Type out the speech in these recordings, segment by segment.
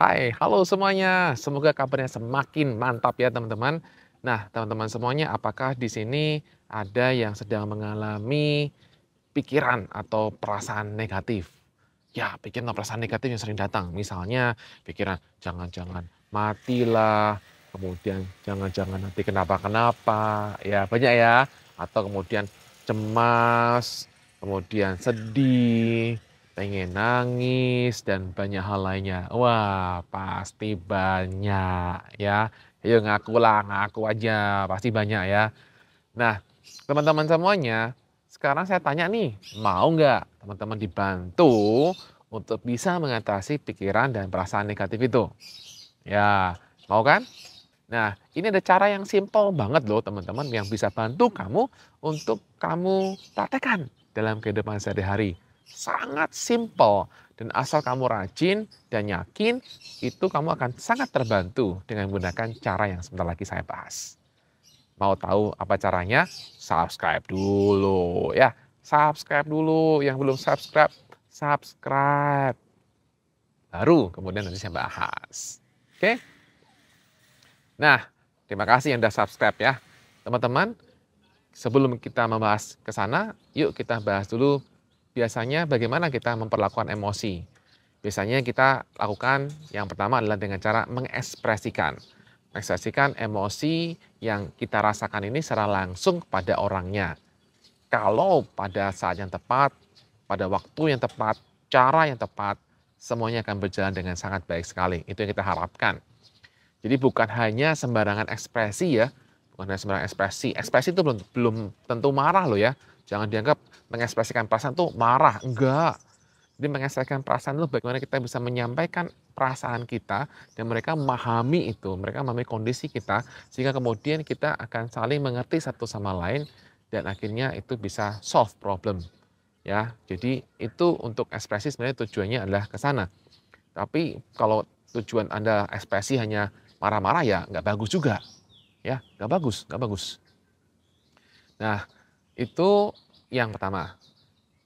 Hai, halo semuanya. Semoga kabarnya semakin mantap ya teman-teman. Nah, teman-teman semuanya, apakah di sini ada yang sedang mengalami pikiran atau perasaan negatif? Ya, pikiran atau perasaan negatif yang sering datang. Misalnya pikiran jangan-jangan matilah, kemudian jangan-jangan nanti kenapa-kenapa, ya banyak ya. Atau kemudian cemas, kemudian sedih, pengen nangis, dan banyak hal lainnya. Wah, pasti banyak ya. Ayo ngakulah, ngaku aja, pasti banyak ya. Nah, teman-teman semuanya, sekarang saya tanya nih, mau nggak teman-teman dibantu untuk bisa mengatasi pikiran dan perasaan negatif itu? Ya, mau kan? Nah, ini ada cara yang simpel banget loh teman-teman yang bisa bantu kamu untuk kamu praktekkan dalam kehidupan sehari-hari. Sangat simpel dan asal kamu rajin dan yakin itu kamu akan sangat terbantu dengan menggunakan cara yang sebentar lagi saya bahas. Mau tahu apa caranya? Subscribe dulu ya. Subscribe dulu, yang belum subscribe, subscribe. Baru kemudian nanti saya bahas. Oke? Nah, terima kasih yang sudah subscribe ya. Teman-teman, sebelum kita membahas ke sana, yuk kita bahas dulu biasanya bagaimana kita memperlakukan emosi. Biasanya kita lakukan yang pertama adalah dengan cara mengekspresikan. Mengekspresikan emosi yang kita rasakan ini secara langsung kepada orangnya. Kalau pada saat yang tepat, pada waktu yang tepat, cara yang tepat, semuanya akan berjalan dengan sangat baik sekali. Itu yang kita harapkan. Jadi bukan hanya sembarangan ekspresi ya, bukan hanya sembarangan ekspresi. Ekspresi itu belum belum tentu marah loh ya. Jangan dianggap mengekspresikan perasaan tuh marah, enggak. Jadi mengekspresikan perasaan itu bagaimana kita bisa menyampaikan perasaan kita dan mereka memahami itu, mereka memahami kondisi kita sehingga kemudian kita akan saling mengerti satu sama lain dan akhirnya itu bisa solve problem ya. Jadi itu untuk ekspresi sebenarnya tujuannya adalah ke sana. Tapi kalau tujuan Anda ekspresi hanya marah-marah ya nggak bagus juga, ya nggak bagus, nggak bagus. Nah, itu yang pertama.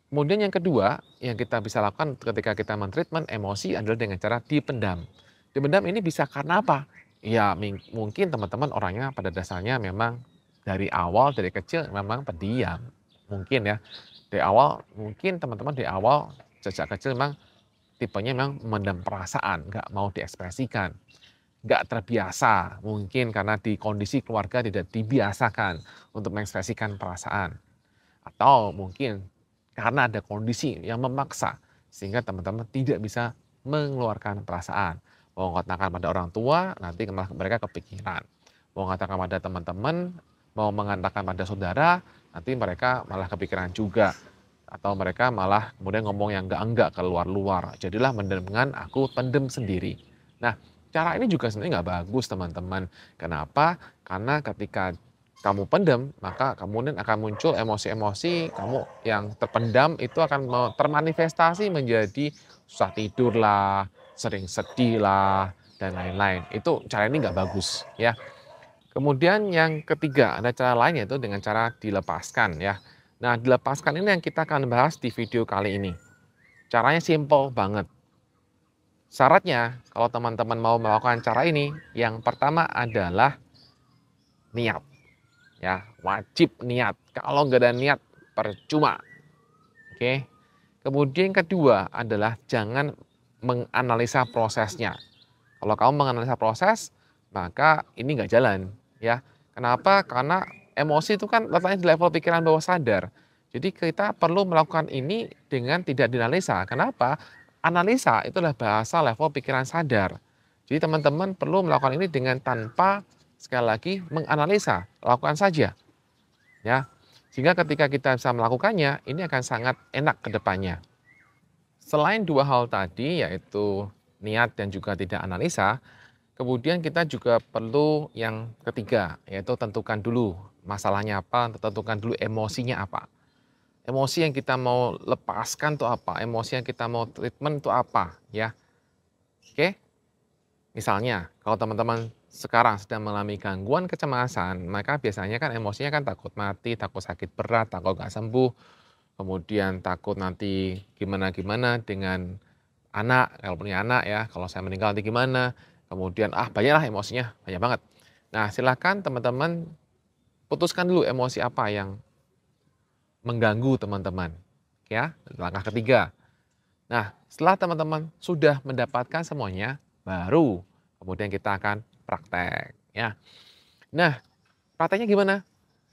Kemudian yang kedua, yang kita bisa lakukan ketika kita mentreatment emosi adalah dengan cara dipendam. Dipendam ini bisa karena apa? Ya mungkin teman-teman orangnya pada dasarnya memang dari awal, dari kecil memang pendiam. Mungkin ya, dari awal mungkin teman-teman dari awal sejak kecil memang tipenya memang memendam perasaan, nggak mau diekspresikan. Nggak terbiasa, mungkin karena di kondisi keluarga tidak dibiasakan untuk mengekspresikan perasaan. Atau mungkin karena ada kondisi yang memaksa, sehingga teman-teman tidak bisa mengeluarkan perasaan. Mau mengatakan pada orang tua, nanti malah mereka kepikiran. Mau mengatakan pada teman-teman, mau mengatakan pada saudara, nanti mereka malah kepikiran juga. Atau mereka malah kemudian ngomong yang enggak-enggak keluar-luar. Jadilah mendem aku pendem sendiri. Nah, cara ini juga sebenarnya nggak bagus teman-teman. Kenapa? Karena ketika kamu pendam, maka kemudian akan muncul emosi-emosi kamu yang terpendam itu akan termanifestasi menjadi susah tidur lah, sering sedih lah, dan lain-lain. Itu cara ini nggak bagus ya. Kemudian yang ketiga, ada cara lain yaitu dengan cara dilepaskan ya. Nah, dilepaskan ini yang kita akan bahas di video kali ini. Caranya simple banget. Syaratnya, kalau teman-teman mau melakukan cara ini, yang pertama adalah niat. Ya, wajib niat. Kalau nggak ada niat, percuma. Oke. Kemudian yang kedua adalah jangan menganalisa prosesnya. Kalau kamu menganalisa proses, maka ini nggak jalan, ya. Kenapa? Karena emosi itu kan letaknya di level pikiran bawah sadar. Jadi kita perlu melakukan ini dengan tidak dianalisa. Kenapa? Analisa itu adalah bahasa level pikiran sadar. Jadi teman-teman perlu melakukan ini dengan tanpa sekali lagi menganalisa, lakukan saja, ya. Sehingga ketika kita bisa melakukannya, ini akan sangat enak ke depannya. Selain dua hal tadi, yaitu niat dan juga tidak analisa, kemudian kita juga perlu yang ketiga, yaitu tentukan dulu masalahnya apa, tentukan dulu emosinya apa. Emosi yang kita mau lepaskan itu apa, emosi yang kita mau treatment itu apa, ya. Oke? Misalnya, kalau teman-teman sekarang sedang mengalami gangguan kecemasan, maka biasanya kan emosinya kan takut mati, takut sakit berat, takut nggak sembuh, kemudian takut nanti gimana-gimana dengan anak, kalau punya anak ya, kalau saya meninggal nanti gimana, kemudian banyaklah emosinya, banyak banget. Nah, silakan teman-teman putuskan dulu emosi apa yang mengganggu teman-teman, ya. Langkah ketiga. Nah, setelah teman-teman sudah mendapatkan semuanya, baru kemudian kita akan praktek, ya. Nah, prakteknya gimana?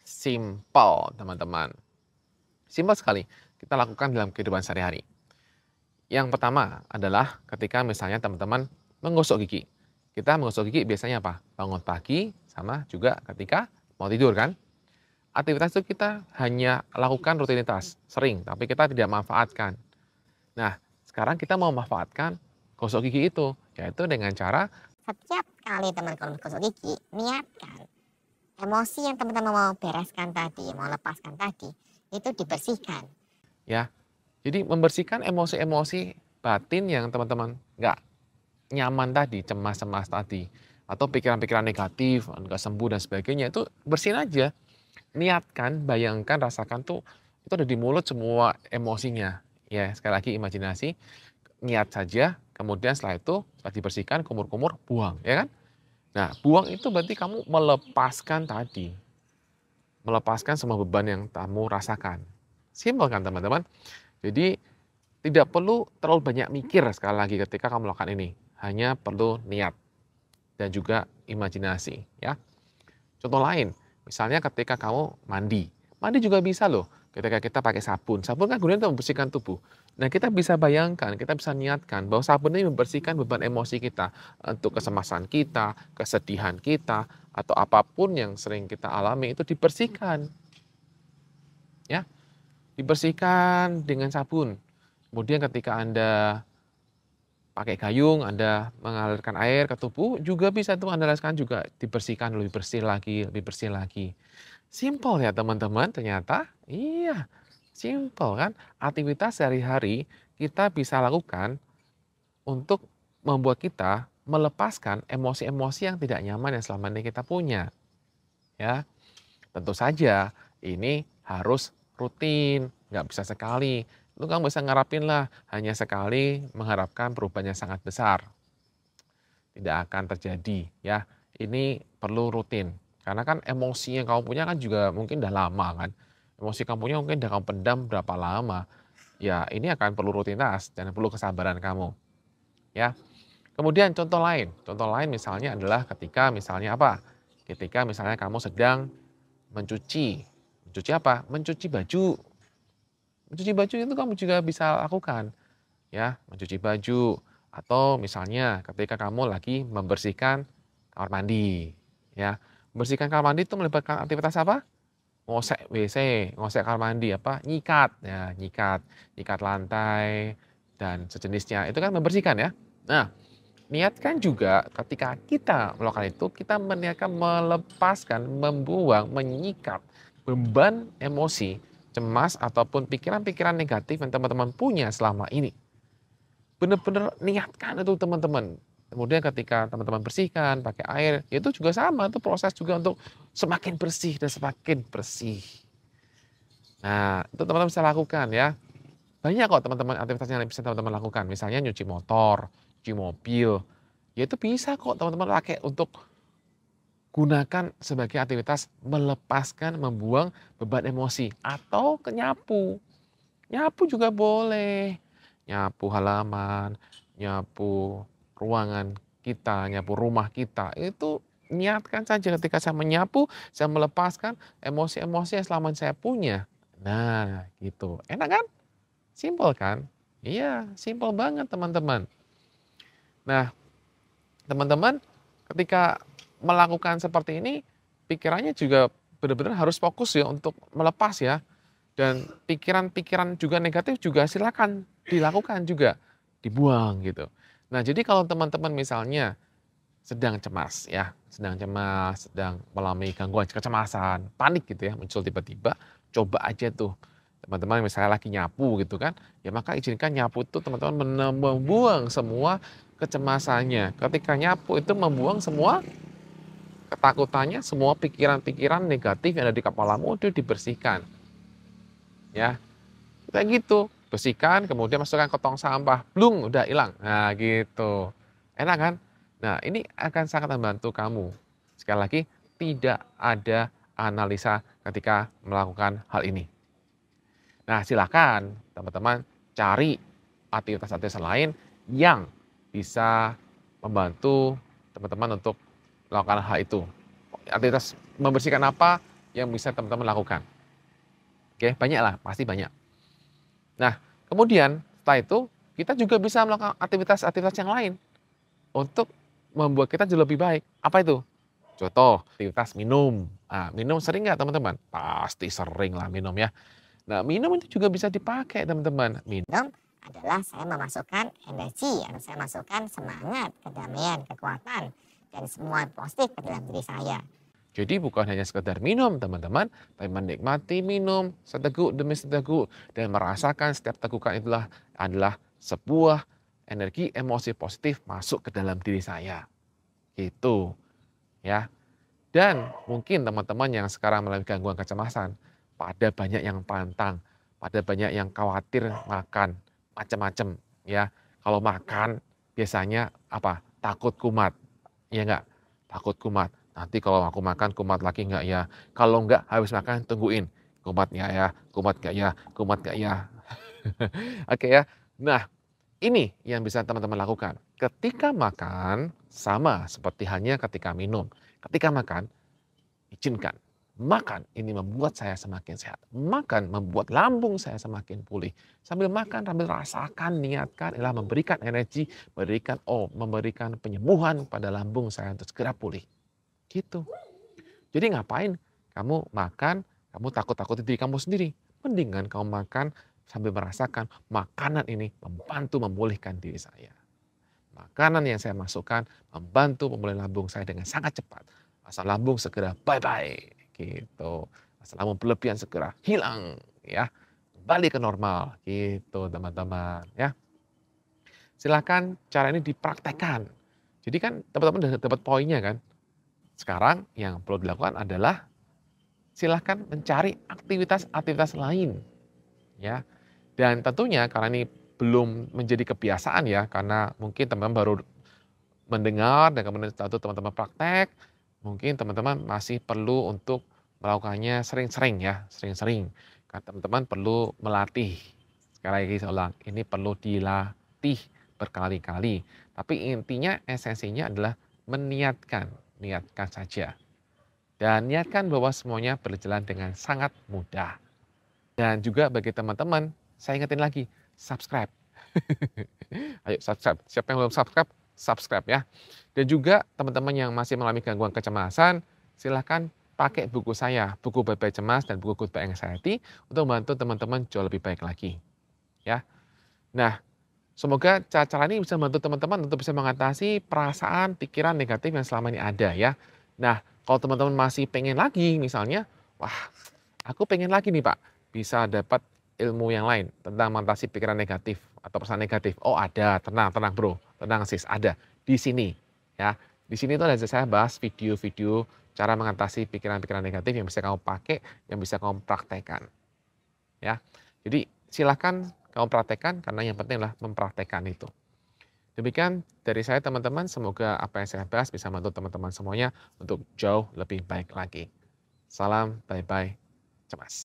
Simpel, teman-teman. Simpel sekali, kita lakukan dalam kehidupan sehari-hari. Yang pertama adalah ketika misalnya teman-teman menggosok gigi. Kita menggosok gigi biasanya apa? Bangun pagi sama juga ketika mau tidur kan? Aktivitas itu kita hanya lakukan rutinitas, sering, tapi kita tidak manfaatkan. Nah, sekarang kita mau manfaatkan gosok gigi itu, yaitu dengan cara Setiap kali teman-teman gosok gigi, niatkan emosi yang teman-teman mau bereskan tadi, mau lepaskan tadi, itu dibersihkan. ya, jadi membersihkan emosi-emosi batin yang teman-teman nggak nyaman tadi, cemas-cemas tadi, atau pikiran-pikiran negatif, nggak sembuh dan sebagainya, itu bersihin aja. Niatkan, bayangkan, rasakan tuh, itu ada di mulut semua emosinya. Ya, sekali lagi imajinasi, niat saja, kemudian setelah itu, setelah dibersihkan, kumur-kumur, buang, ya kan? Nah, buang itu berarti kamu melepaskan tadi, melepaskan semua beban yang kamu rasakan. Simpel kan teman-teman? Jadi, tidak perlu terlalu banyak mikir sekali lagi ketika kamu melakukan ini. Hanya perlu niat dan juga imajinasi, ya. Contoh lain, misalnya ketika kamu mandi. Mandi juga bisa loh ketika kita pakai sabun. Sabun kan gunanya untuk membersihkan tubuh. Nah, kita bisa bayangkan, kita bisa niatkan bahwa sabun ini membersihkan beban emosi kita. Untuk kecemasan kita, kesedihan kita, atau apapun yang sering kita alami itu dibersihkan. Ya, dibersihkan dengan sabun. Kemudian ketika Anda pakai gayung, Anda mengalirkan air ke tubuh, juga bisa tuh Anda rasakan juga dibersihkan lebih bersih lagi, lebih bersih lagi. Simpel ya teman-teman ternyata. Iya, simpel kan. Aktivitas sehari-hari kita bisa lakukan untuk membuat kita melepaskan emosi-emosi yang tidak nyaman yang selama ini kita punya. Ya, tentu saja ini harus rutin, nggak bisa sekali. Lu kan bisa ngarapin lah, hanya sekali mengharapkan perubahan yang sangat besar. Tidak akan terjadi ya. Ini perlu rutin. Karena kan emosi yang kamu punya kan juga mungkin udah lama kan. Emosi kamu punya mungkin udah kamu pendam berapa lama. Ya ini akan perlu rutinitas dan perlu kesabaran kamu. Ya. Kemudian contoh lain misalnya adalah ketika misalnya apa? Ketika misalnya kamu sedang mencuci. Mencuci apa? Mencuci baju. Mencuci baju itu kamu juga bisa lakukan. Ya, mencuci baju. Atau misalnya ketika kamu lagi membersihkan kamar mandi. Ya, membersihkan kamar mandi itu melibatkan aktivitas apa? Ngosek WC, ngosek kamar mandi, apa? Nyikat. Ya, nyikat. Nyikat lantai dan sejenisnya. Itu kan membersihkan ya. Nah, niatkan juga ketika kita melakukan itu, kita meniatkan melepaskan, membuang, menyikat beban emosi, cemas, ataupun pikiran-pikiran negatif yang teman-teman punya selama ini. Benar-benar niatkan itu teman-teman. Kemudian ketika teman-teman bersihkan pakai air, ya itu juga sama, itu proses juga untuk semakin bersih dan semakin bersih. Nah, itu teman-teman bisa lakukan ya. Banyak kok teman-teman aktivitas yang bisa teman-teman lakukan. Misalnya nyuci motor, cuci mobil, ya itu bisa kok teman-teman pakai untuk gunakan sebagai aktivitas melepaskan, membuang beban emosi. Atau ke nyapu. Nyapu juga boleh. Nyapu halaman, nyapu ruangan kita, nyapu rumah kita. Itu niatkan saja ketika saya menyapu, saya melepaskan emosi-emosi yang selama ini saya punya. Nah, gitu. Enak kan? Simpel kan? Iya, simpel banget teman-teman. Nah, teman-teman ketika melakukan seperti ini, pikirannya juga benar-benar harus fokus ya untuk melepas ya. Dan pikiran-pikiran juga negatif juga silakan dilakukan juga, dibuang gitu. Nah, jadi kalau teman-teman misalnya sedang cemas ya, sedang cemas, sedang mengalami gangguan kecemasan, panik gitu ya, muncul tiba-tiba, coba aja tuh teman-teman misalnya lagi nyapu gitu kan, ya maka izinkan nyapu itu teman-teman membuang semua kecemasannya. Ketika nyapu itu membuang semua ketakutannya, semua pikiran-pikiran negatif yang ada di kepalamu itu dibersihkan. Ya, kayak gitu. bersihkan, kemudian masukkan ke tong sampah, blung, udah hilang. Nah, gitu. Enak kan? Nah, ini akan sangat membantu kamu. Sekali lagi, tidak ada analisa ketika melakukan hal ini. Nah, silakan teman-teman cari aktivitas-aktivitas lain yang bisa membantu teman-teman untuk melakukan hal itu. Aktivitas membersihkan apa yang bisa teman-teman lakukan? Oke, banyak lah, pasti banyak. Nah, kemudian setelah itu kita juga bisa melakukan aktivitas-aktivitas yang lain untuk membuat kita jauh lebih baik. Apa itu? Contoh, aktivitas minum. Nah, minum sering nggak teman-teman? Pasti sering lah minum ya. Nah, minum itu juga bisa dipakai teman-teman. Minum adalah saya memasukkan energi atau saya masukkan semangat, kedamaian, kekuatan, dan semua positif ke dalam diri saya. Jadi bukan hanya sekedar minum teman-teman, tapi menikmati minum seteguk demi seteguk dan merasakan setiap tegukan itulah adalah sebuah energi emosi positif masuk ke dalam diri saya. Gitu ya. Dan mungkin teman-teman yang sekarang mengalami gangguan kecemasan, pada banyak yang pantang, pada banyak yang khawatir makan macam-macam ya. Kalau makan biasanya apa? Takut kumat. Ya enggak? Takut kumat. Nanti kalau aku makan kumat lagi enggak ya? Kalau enggak habis makan tungguin. Kumat enggak ya? Kumat enggak ya? Kumat enggak ya? Oke ya. Nah, ini yang bisa teman-teman lakukan. Ketika makan sama seperti halnya ketika minum. Ketika makan, izinkan. Makan ini membuat saya semakin sehat. Makan membuat lambung saya semakin pulih. Sambil makan, sambil rasakan, niatkan adalah memberikan energi, memberikan penyembuhan pada lambung saya untuk segera pulih. Gitu. Jadi ngapain kamu makan, kamu takut-takutin diri kamu sendiri. Mendingan kamu makan sambil merasakan makanan ini membantu memulihkan diri saya. Makanan yang saya masukkan membantu pemulihan lambung saya dengan sangat cepat. Asam lambung segera bye-bye gitu. Asam lambung berlebihan segera hilang ya. Kembali ke normal gitu teman-teman ya. Silakan cara ini dipraktekkan. Jadi kan teman-teman udah dapat poinnya kan. Sekarang yang perlu dilakukan adalah silakan mencari aktivitas-aktivitas lain ya. Dan tentunya karena ini belum menjadi kebiasaan ya, karena mungkin teman-teman baru mendengar dan kemudian setelah itu teman-teman praktek, mungkin teman-teman masih perlu untuk melakukannya sering-sering ya, sering-sering. Karena teman-teman perlu melatih. Sekali lagi saya ulang, ini perlu dilatih berkali-kali. Tapi intinya, esensinya adalah meniatkan, niatkan saja. Dan niatkan bahwa semuanya berjalan dengan sangat mudah. Dan juga bagi teman-teman, saya ingetin lagi, subscribe. Ayo subscribe. Siapa yang belum subscribe, subscribe ya. Dan juga teman-teman yang masih mengalami gangguan kecemasan, silahkan pakai buku saya, buku Bye-Bye Cemas dan buku Goodbye Anxiety untuk membantu teman-teman jauh lebih baik lagi. Ya. Nah, semoga cara-cara ini bisa membantu teman-teman untuk bisa mengatasi perasaan, pikiran negatif yang selama ini ada ya. Nah, kalau teman-teman masih pengen lagi misalnya, wah, aku pengen lagi nih Pak, bisa dapat ilmu yang lain tentang mengatasi pikiran negatif atau perasaan negatif. Oh ada, tenang, tenang bro, tenang sis, ada di sini ya. Di sini tuh ada saya bahas video-video cara mengatasi pikiran-pikiran negatif yang bisa kamu pakai, yang bisa kamu praktekkan. Ya, jadi silakan kamu praktekkan karena yang penting adalah mempraktekkan itu. Demikian dari saya teman-teman, semoga apa yang saya bahas bisa membantu teman-teman semuanya untuk jauh lebih baik lagi. Salam bye-bye cemas.